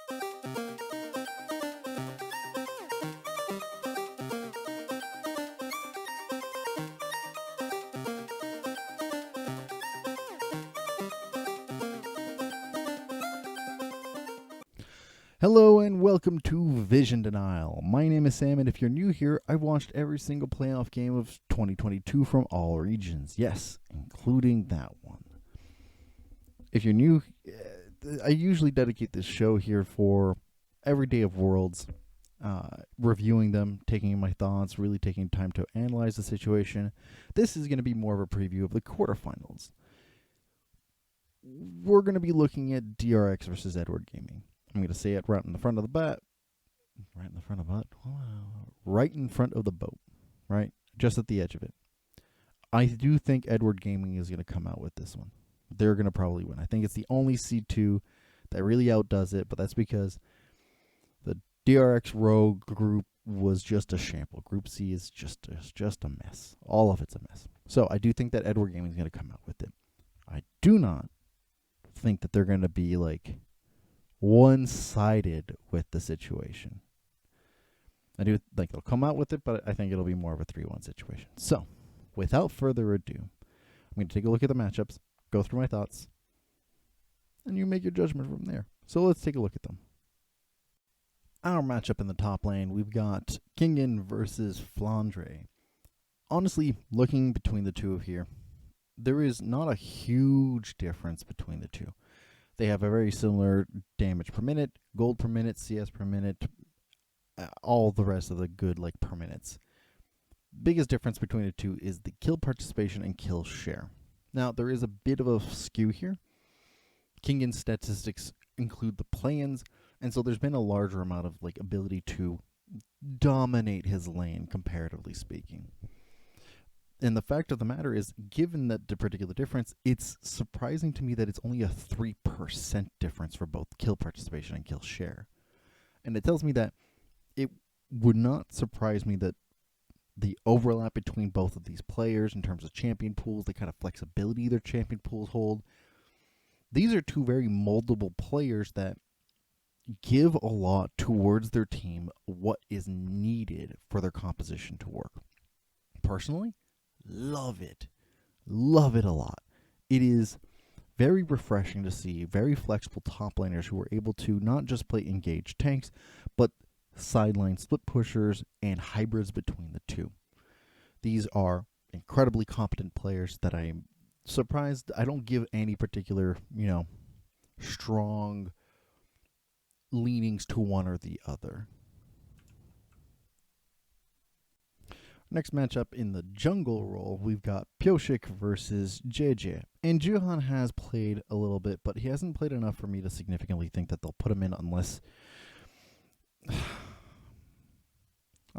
Hello and welcome to Vision Denial. My name is Sam, and if you're new here, I've watched every single playoff game of 2022 from all regions. Yes, including that one. If you're new, I usually dedicate this show here for every day of Worlds, reviewing them, taking my thoughts, really taking time to analyze the situation. This is going to be more of a preview of the quarterfinals. We're going to be looking at DRX versus Edward Gaming. I'm going to say it right in the front of the bat. Right in the front of the right in front of the boat. Right? Just at the edge of it. I do think Edward Gaming is going to come out with this one. They're going to probably win. I think it's the only C2 that really outdoes it, but that's because the DRX Rogue group was just a shamble. Group C is just a mess. All of it's a mess. So I do think that Edward Gaming is going to come out with it. I do not think that they're going to be like one-sided with the situation. I do think they'll come out with it, but I think it'll be more of a 3-1 situation. So, without further ado, I'm going to take a look at the matchups, go through my thoughts, and you make your judgment from there. So let's take a look at them. Our matchup in the top lane, we've got Kingen versus Flandre. Honestly, looking between the two of here, there is not a huge difference between the two. They have a very similar damage per minute, gold per minute, CS per minute, all the rest of the good per minutes. Biggest difference between the two is the kill participation and kill share. Now, there is a bit of a skew here. Kingen's statistics include the play-ins, and so there's been a larger amount of ability to dominate his lane, comparatively speaking. And the fact of the matter is, given that the particular difference, it's surprising to me that it's only a 3% difference for both kill participation and kill share. And it tells me that it would not surprise me that the overlap between both of these players in terms of champion pools, the kind of flexibility their champion pools hold, these are two very moldable players that give a lot towards their team, what is needed for their composition to work. Personally, love it. Love it a lot. It is very refreshing to see very flexible top laners who are able to not just play engaged tanks, but sideline split pushers and hybrids between the two. These are incredibly competent players that I am surprised I don't give any particular, strong leanings to one or the other. Next matchup in the jungle role, we've got Pyosik versus JieJie. And JieJie has played a little bit, but he hasn't played enough for me to significantly think that they'll put him in unless... I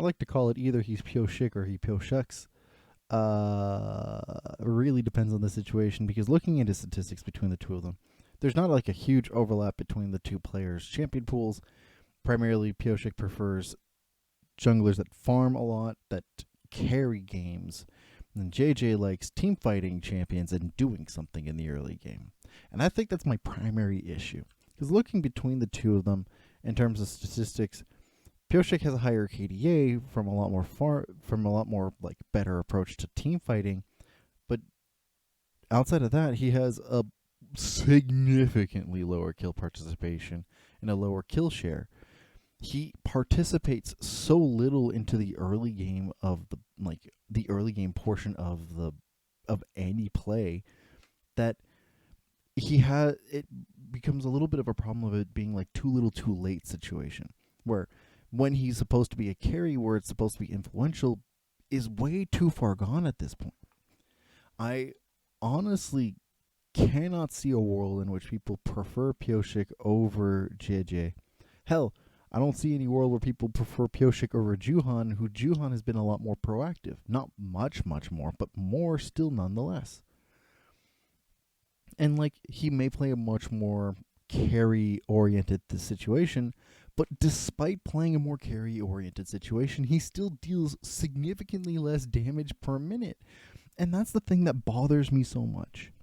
like to call it either he's Pyosik or he Pyoshucks. It really depends on the situation, because looking at his statistics between the two of them, there's not a huge overlap between the two players' champion pools. Primarily, Pyosik prefers junglers that farm a lot, that carry games, and JieJie likes team fighting champions and doing something in the early game. And I think that's my primary issue, because looking between the two of them in terms of statistics, Pyosik has a higher KDA from a lot more better approach to team fighting, but outside of that, he has a significantly lower kill participation and a lower kill share. He participates so little into the early game of the early game portion of any play that it becomes a little bit of a problem of it being too little too late situation, where when he's supposed to be a carry, where it's supposed to be influential, is way too far gone at this point. I honestly cannot see a world in which people prefer Pyosik over JieJie. Hell, I don't see any world where people prefer Pyosik over Juhan, who Juhan has been a lot more proactive. Not much more, but more still nonetheless. And he may play a much more carry-oriented situation, but despite playing a more carry-oriented situation, he still deals significantly less damage per minute. And that's the thing that bothers me so much.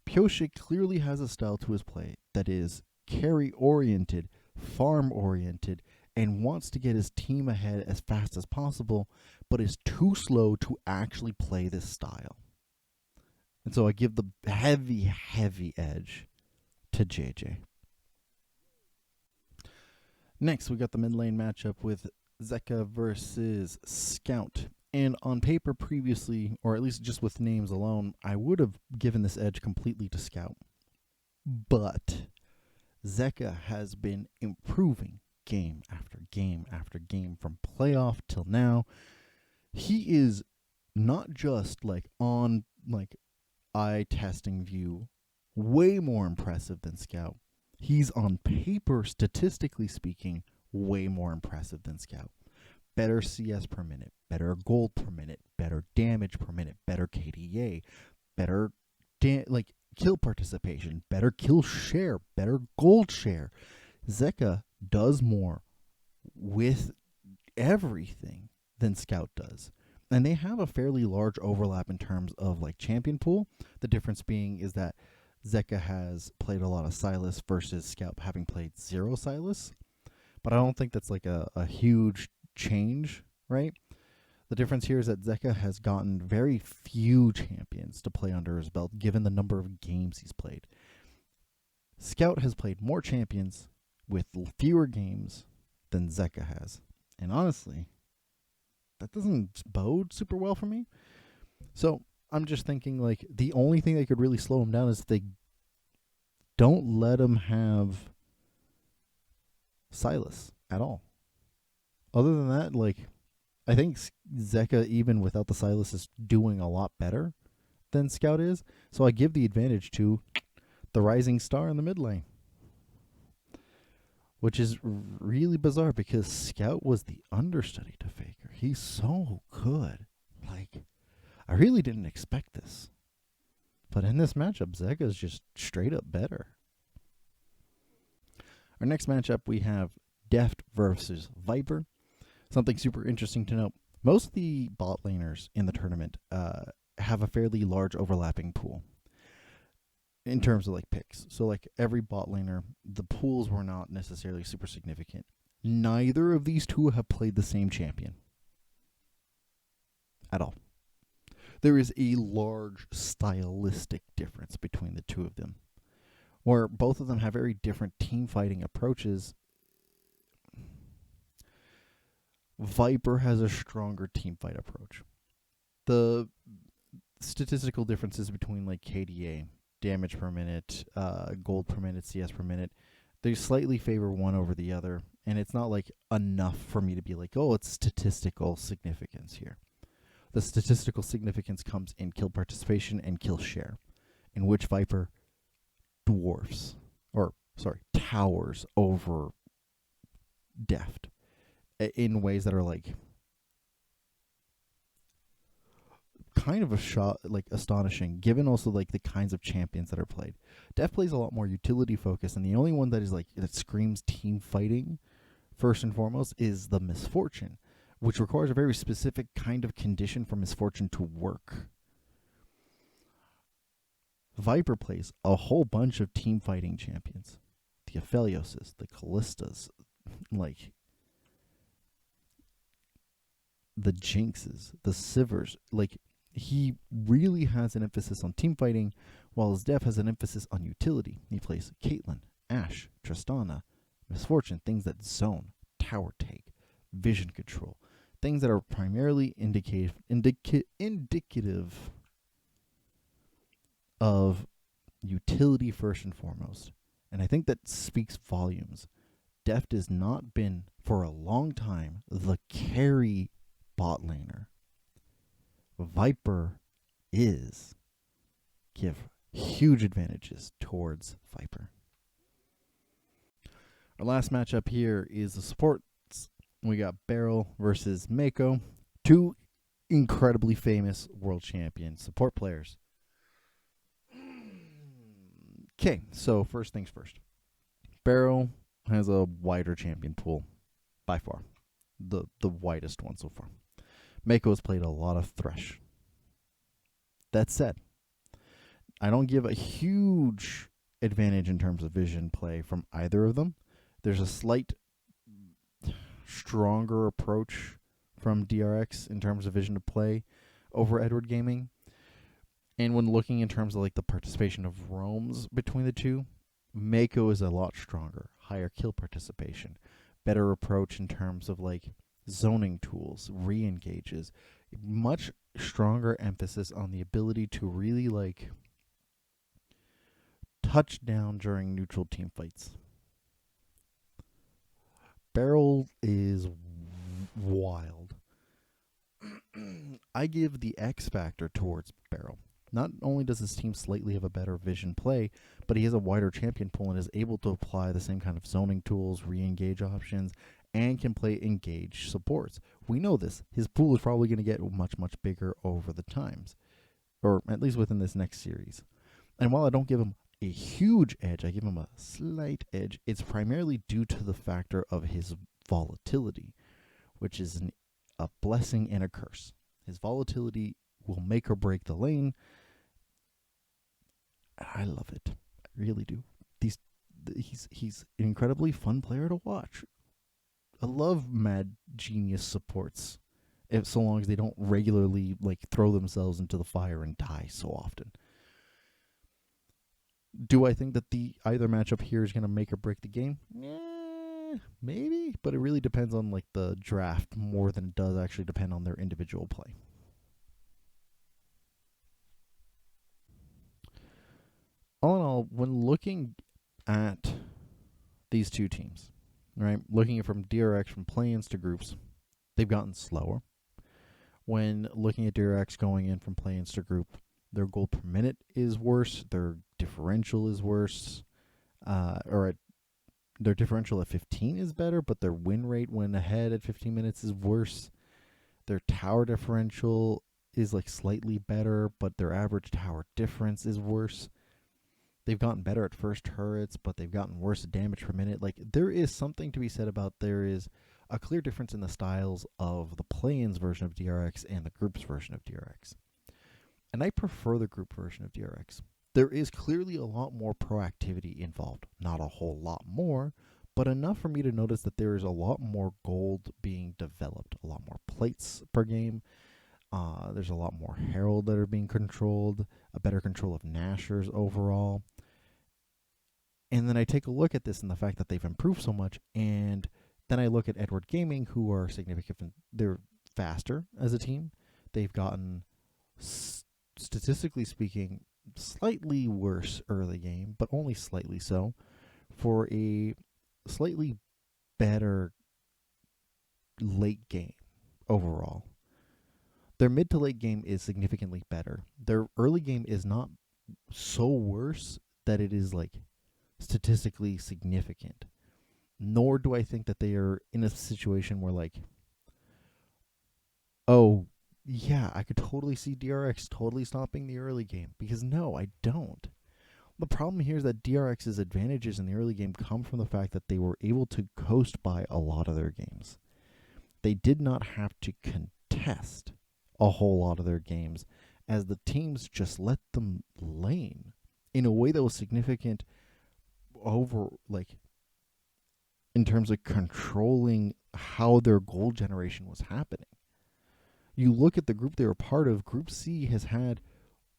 Pyosik clearly has a style to his play that is carry-oriented, farm-oriented, and wants to get his team ahead as fast as possible, but is too slow to actually play this style. And so I give the heavy, heavy edge to JieJie. Next, we got the mid lane matchup with Zeka versus Scout. And on paper previously, or at least just with names alone, I would have given this edge completely to Scout. But Zeka has been improving game after game after game from playoff till now. He is not just on eye testing view way more impressive than Scout. He's on paper, statistically speaking, way more impressive than Scout. Better CS per minute, better gold per minute, better damage per minute, better KDA, better kill participation, better kill share, better gold share. Zeka does more with everything than Scout does. And they have a fairly large overlap in terms of champion pool. The difference being is that Zeka has played a lot of Sylas versus Scout having played 0 Sylas. But I don't think that's a huge change, right? The difference here is that Zeka has gotten very few champions to play under his belt, given the number of games he's played. Scout has played more champions with fewer games than Zeka has. And honestly, that doesn't bode super well for me. So I'm just thinking the only thing that could really slow him down is if they don't let him have Sylas at all. Other than that, I think Zeka, even without the Sylas, is doing a lot better than Scout is. So I give the advantage to the rising star in the mid lane. Which is really bizarre because Scout was the understudy to Faker. He's so good. I really didn't expect this. But in this matchup, Zeka's just straight up better. Our next matchup, we have Deft versus Viper. Something super interesting to note. Most of the bot laners in the tournament have a fairly large overlapping pool in terms of picks. So every bot laner, the pools were not necessarily super significant. Neither of these two have played the same champion at all. There is a large stylistic difference between the two of them, where both of them have very different team fighting approaches. Viper has a stronger team fight approach. The statistical differences between KDA, damage per minute, gold per minute, CS per minute, they slightly favor one over the other, and it's not enough for me to be oh, it's statistical significance here. The statistical significance comes in kill participation and kill share, in which Viper towers over Deft in ways that are kind of astonishing, given also the kinds of champions that are played. Deft plays a lot more utility focus, and the only one that is that screams team fighting first and foremost is the Misfortune, which requires a very specific kind of condition for Misfortune to work. Viper plays a whole bunch of team fighting champions. The Aphelioses, the Callistas, the Jinxes, the Sivers. He really has an emphasis on team fighting, while his Def has an emphasis on utility. He plays Caitlyn, Ashe, Tristana, Misfortune, things that zone, tower take, vision control, things that are primarily indicative of utility first and foremost. And I think that speaks volumes. Deft has not been, for a long time, the carry bot laner. Viper is. Give huge advantages towards Viper. Our last matchup here is the supports. We got BeryL versus Meiko, two incredibly famous world champion support players. Okay, so first things first. BeryL has a wider champion pool, by far. The widest one so far. Meiko has played a lot of Thresh. That said, I don't give a huge advantage in terms of vision play from either of them. There's a slight stronger approach from DRX in terms of vision to play over Edward Gaming. And when looking in terms of like the participation of roams between the two, Meiko is a lot stronger, higher kill participation, better approach in terms of like zoning tools, re-engages, much stronger emphasis on the ability to really like touch down during neutral team fights. BeryL is wild. I give the X factor towards BeryL. Not only does his team slightly have a better vision play, but he has a wider champion pool and is able to apply the same kind of zoning tools, re-engage options, and can play engage supports. We know this. His pool is probably going to get much, much bigger over the times, or at least within this next series. And while I don't give him a huge edge, I give him a slight edge. It's primarily due to the factor of his volatility, which is a blessing and a curse. His volatility will make or break the lane. I love it. I really do. He's an incredibly fun player to watch. I love mad genius supports, so long as they don't regularly like throw themselves into the fire and die so often. Do I think that the either matchup here is going to make or break the game? Maybe, but it really depends on like the draft more than it does actually depend on their individual play. All in all, when looking at these two teams, right, looking at from DRX from play-ins to groups, they've gotten slower. When looking at DRX going in from play-ins to group, their goal per minute is worse, their differential is worse, their differential at 15 is better, but their win rate when ahead at 15 minutes is worse. Their tower differential is like slightly better, but their average tower difference is worse. They've gotten better at first turrets, but they've gotten worse at damage per minute. Like, there is something to be said about there is a clear difference in the styles of the play-ins version of DRX and the groups version of DRX. And I prefer the group version of DRX. There is clearly a lot more proactivity involved. Not a whole lot more, but enough for me to notice that there is a lot more gold being developed, a lot more plates per game. There's a lot more herald that are being controlled, a better control of Nashers overall. And then I take a look at this and the fact that they've improved so much, and then I look at Edward Gaming, who are significant. They're faster as a team. They've gotten, statistically speaking, slightly worse early game, but only slightly so, for a slightly better late game overall. Their mid to late game is significantly better. Their early game is not so worse that it is like statistically significant. Nor do I think that they are in a situation where like, oh, yeah, I could totally see DRX totally stopping the early game. Because no, I don't. The problem here is that DRX's advantages in the early game come from the fact that they were able to coast by a lot of their games. They did not have to contest a whole lot of their games, as the teams just let them lane in a way that was significant over, like, in terms of controlling how their goal generation was happening. You look at the group they were part of, Group C has had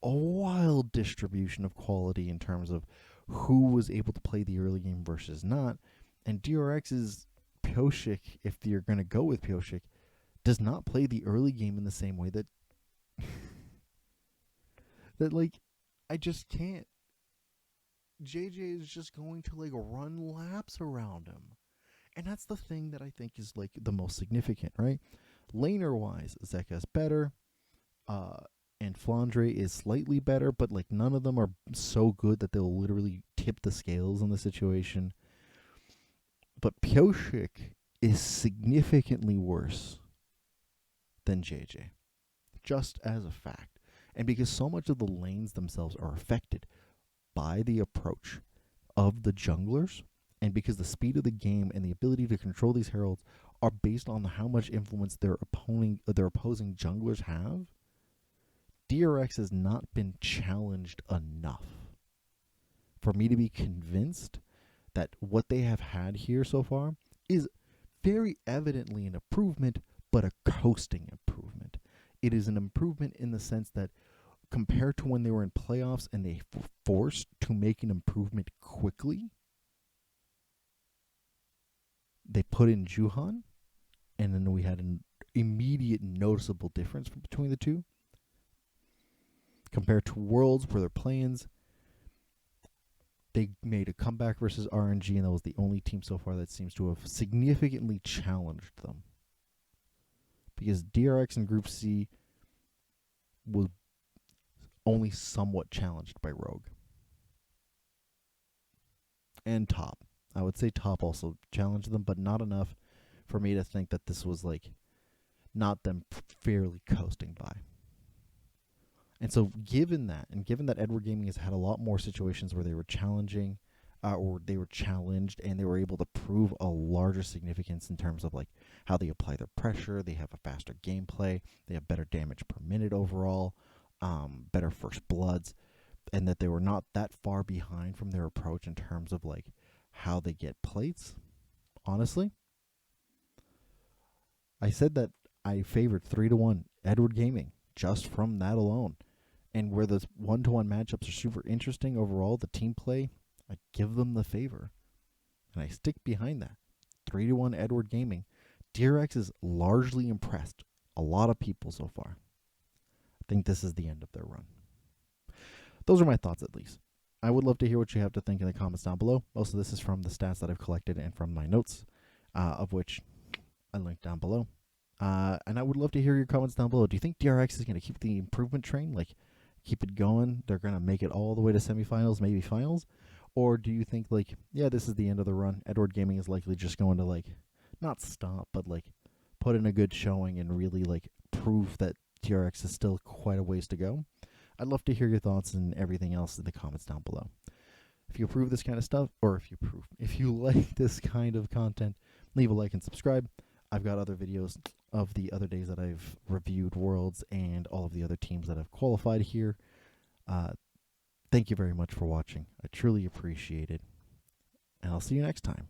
a wild distribution of quality in terms of who was able to play the early game versus not, and DRX's Pyosik, if you're going to go with Pyosik, does not play the early game in the same way that that like I just can't. JieJie is just going to like run laps around him. And that's the thing that I think is like the most significant, right? Laner wise, Zeka is better, and Flandre is slightly better, but like none of them are so good that they'll literally tip the scales in the situation. But Pyosik is significantly worse than JieJie, just as a fact. And because so much of the lanes themselves are affected by the approach of the junglers, and because the speed of the game and the ability to control these heralds are based on how much influence their opposing junglers have, DRX has not been challenged enough for me to be convinced that what they have had here so far is very evidently an improvement, but a coasting improvement. It is an improvement in the sense that compared to when they were in playoffs and they were forced to make an improvement quickly, they put in Juhan, and then we had an immediate noticeable difference between the two. Compared to Worlds, where they're play-ins, they made a comeback versus RNG, and that was the only team so far that seems to have significantly challenged them. Because DRX in Group C was only somewhat challenged by Rogue. And Top. I would say Top also challenged them, but not enough for me to think that this was like not them fairly coasting by. And so given that, and given that Edward Gaming has had a lot more situations where they were challenging or they were challenged and they were able to prove a larger significance in terms of like how they apply their pressure, they have a faster gameplay, they have better damage per minute overall, better first bloods, and that they were not that far behind from their approach in terms of like how they get plates. Honestly, I said that I favored 3-1 Edward Gaming just from that alone. And where those 1-to-1 matchups are super interesting overall, the team play, I give them the favor. And I stick behind that. 3-1 Edward Gaming. DRX is largely impressed a lot of people so far. I think this is the end of their run. Those are my thoughts, at least. I would love to hear what you have to think in the comments down below. Most of this is from the stats that I've collected and from my notes, of which I linked down below. And I would love to hear your comments down below. Do you think DRX is going to keep the improvement train? Like, keep it going? They're going to make it all the way to semifinals, maybe finals? Or do you think, like, yeah, this is the end of the run? Edward Gaming is likely just going to, like, not stop, but, like, put in a good showing and really, like, prove that DRX is still quite a ways to go? I'd love to hear your thoughts and everything else in the comments down below. If you approve this kind of stuff, or if you like this kind of content, leave a like and subscribe. I've got other videos of the other days that I've reviewed Worlds and all of the other teams that have qualified here. Thank you very much for watching. I truly appreciate it. And I'll see you next time.